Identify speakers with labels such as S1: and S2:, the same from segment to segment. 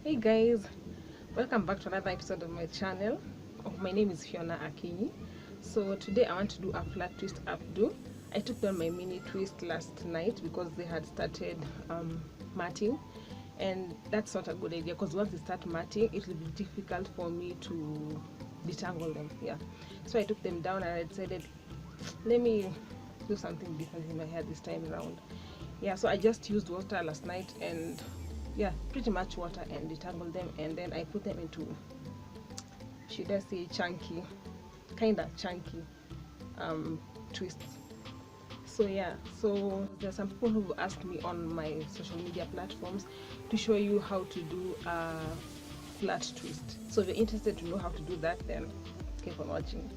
S1: Hey guys, welcome back to another episode of my channel. My name is Fiona Akinyi. So today I want to do a flat twist updo. I took down my mini twist last night because they had started matting, and that's not a good idea because once they start matting it will be difficult for me to detangle them. Yeah, so I took them down and I decided let me do something different in my hair this time around. Yeah, so I just used water last night and yeah, pretty much water, and detangle them, and then I put them into, should I say, chunky, kind of chunky twists. So yeah, so there's some people who asked me on my social media platforms to show you how to do a flat twist. So if you're interested to know how to do that, then keep on watching.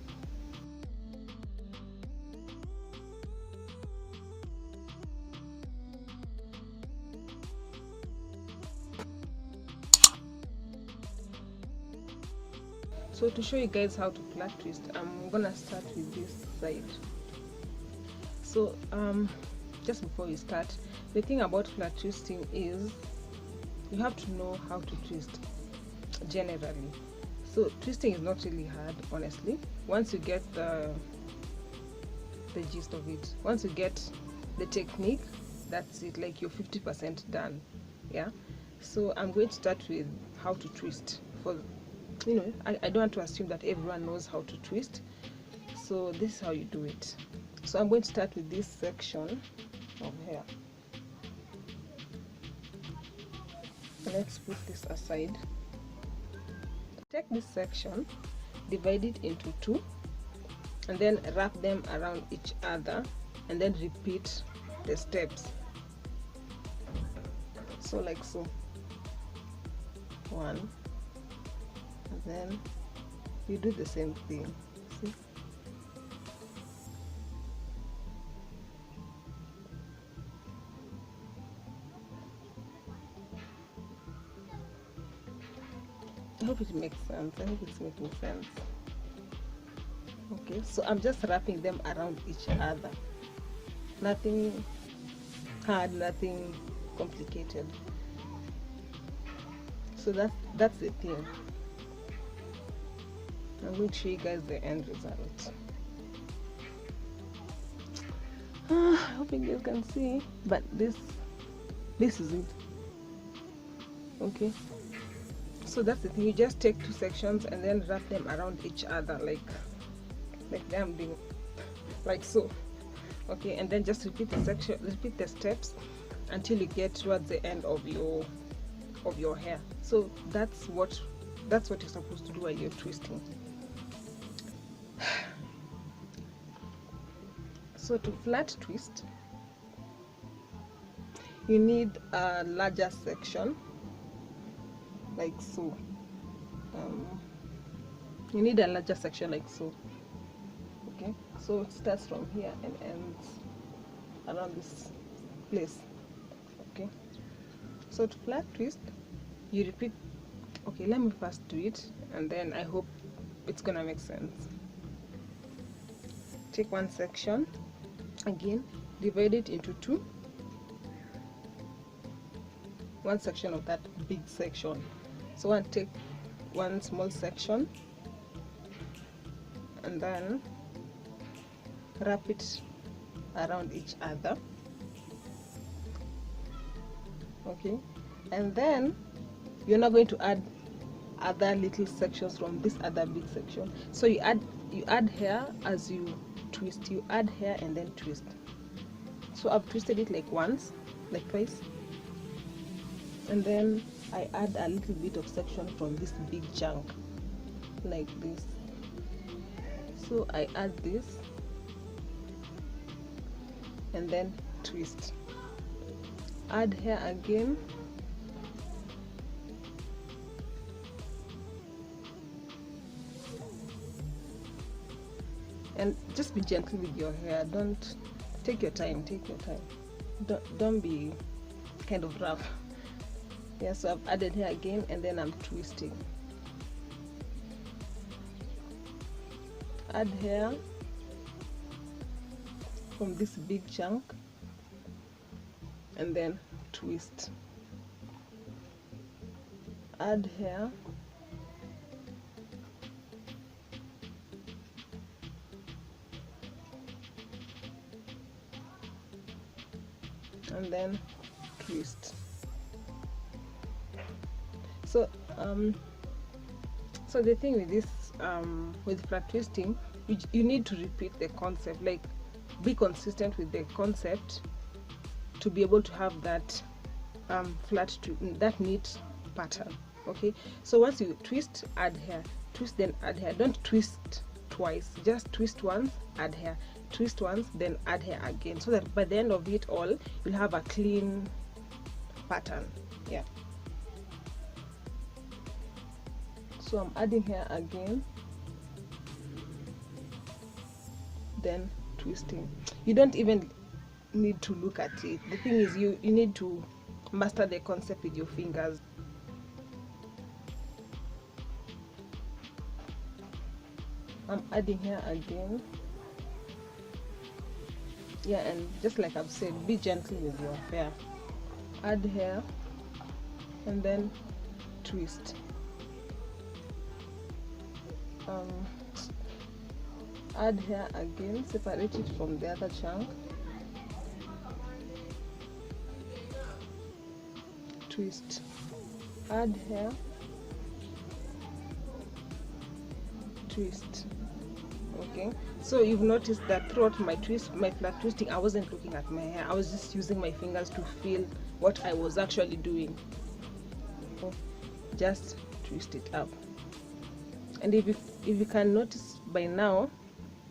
S1: So to show you guys how to flat twist, I'm gonna start with this side. So just before we start, the thing about flat twisting is you have to know how to twist generally. So twisting is not really hard, honestly, once you get the gist of it. Once you get the technique, that's it, like you're 50% done. Yeah, so I'm going to start with how to twist. For I don't want to assume that everyone knows how to twist, so this is how you do it. So I'm going to start with this section of hair. Let's put this aside. Take this section, divide it into two, and then wrap them around each other, and then repeat the steps. So like so, one, and then you do the same thing. See? I hope it makes sense. I hope it's making sense. Okay, so I'm just wrapping them around each other. Nothing hard, nothing complicated. So that's the thing. I'm going to show you guys the end result. I hope you guys can see, but this is it. Okay, so that's the thing. You just take two sections and then wrap them around each other like I'm doing, like so. Okay, and then just repeat the steps until you get towards the end of your hair. So that's what you're supposed to do while you're twisting. So to flat twist, you need a larger section like so. You need a larger section like so. Okay, so it starts from here and ends around this place. Okay, so to flat twist, you repeat. Okay, let me first do it, and then I hope it's gonna make sense. Take one section, again divide it into two, one section of that big section. So I take one small section and then wrap it around each other. Okay, and then you're not going to add other little sections from this other big section. So you add hair as you twist. You add hair and then twist. So I've twisted it like once, like twice, and then I add a little bit of section from this big chunk like this. So I add this and then twist. Add hair again, and just be gentle with your hair. Don't take your time. Don't be kind of rough. Yeah, so I've added hair again and then I'm twisting. Add hair from this big chunk and then twist. add hair, and then twist. So so the thing with this with flat twisting, you need to repeat the concept, like be consistent with the concept to be able to have that that neat pattern. Okay, so once you twist, add hair, twist, then add hair. Don't twist twice, just twist once, add hair, twist once, then add hair again, so that by the end of it all you'll have a clean pattern. Yeah, so I'm adding hair again, then twisting. You don't even need to look at it. The thing is, you need to master the concept with your fingers. I'm adding hair again. Yeah, and just like I've said, be gentle with your hair. Add hair and then twist. Add hair again, separate it from the other chunk, twist, add hair, twist. Okay, so you've noticed that throughout my flat twisting, I wasn't looking at my hair. I was just using my fingers to feel what I was actually doing. So just twist it up. And if you can notice by now,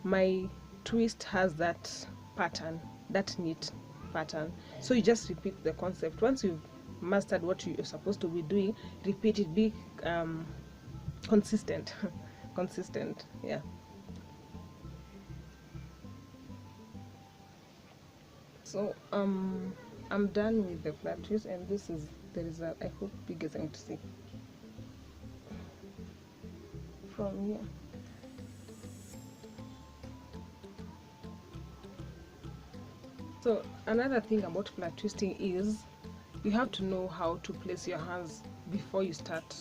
S1: my twist has that pattern, that neat pattern. So you just repeat the concept. Once you've mastered what you're supposed to be doing, repeat it. Be consistent. Consistent. Yeah. So I'm done with the flat twist, and this is the result. I hope you guys are going to see from here. So another thing about flat twisting is you have to know how to place your hands before you start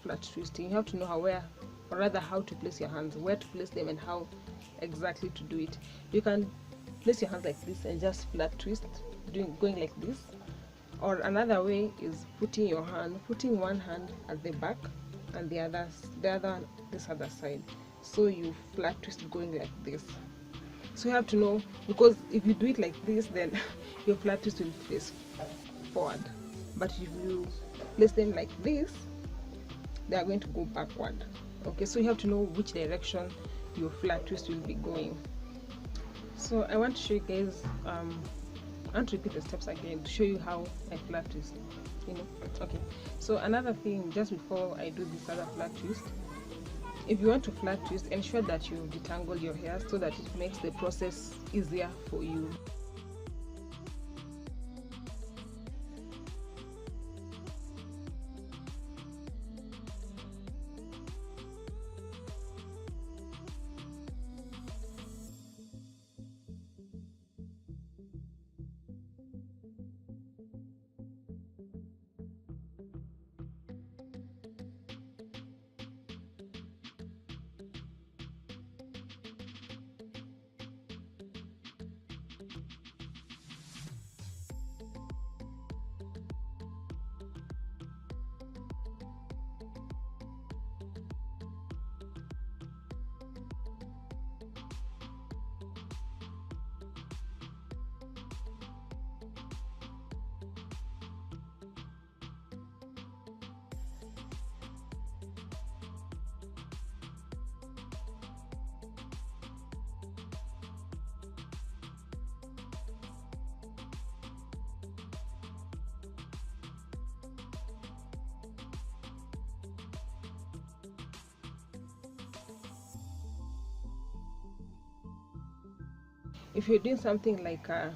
S1: flat twisting. You have to know how to place your hands, where to place them, and how exactly to do it. You can place your hands like this and just flat twist, going like this. Or another way is putting one hand at the back and the other this other side. So you flat twist going like this. So you have to know, because if you do it like this, then your flat twist will face forward. But if you place them like this, they are going to go backward. Okay, so you have to know which direction your flat twist will be going. So I want to show you guys, I want to repeat the steps again to show you how I flat twist, Okay, so another thing, just before I do this other flat twist, if you want to flat twist, ensure that you detangle your hair so that it makes the process easier for you. If you're doing something like a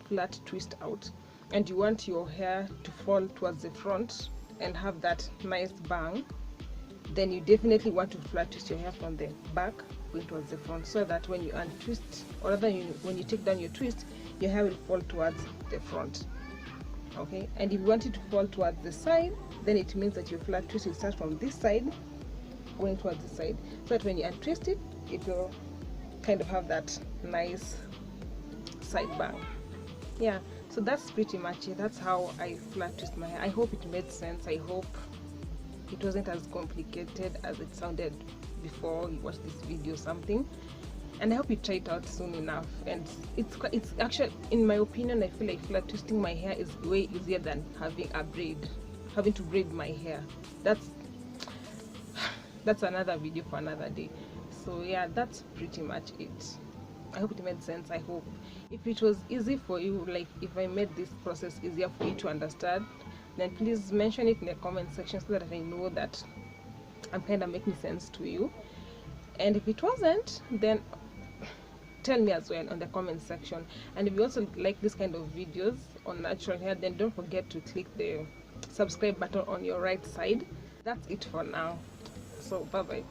S1: flat twist out and you want your hair to fall towards the front and have that nice bang, then you definitely want to flat twist your hair from the back going towards the front, so that when you untwist, or rather when you take down your twist, your hair will fall towards the front. Okay, and if you want it to fall towards the side, then it means that your flat twist will start from this side going towards the side, so that when you untwist it, it will kind of have that nice side bang. Yeah, so that's pretty much it. That's how I flat twist my hair. I hope it made sense. I hope it wasn't as complicated as it sounded before you watched this video or something, and I hope you try it out soon enough. And it's actually, in my opinion, I feel like flat twisting my hair is way easier than having to braid my hair. That's another video for another day. So yeah, that's pretty much it. I hope it made sense. I hope if it was easy for you, like if I made this process easier for you to understand, then please mention it in the comment section so that I know that I'm kind of making sense to you. And if it wasn't, then tell me as well on the comment section. And if you also like this kind of videos on natural hair, then don't forget to click the subscribe button on your right side. That's it for now. So bye bye.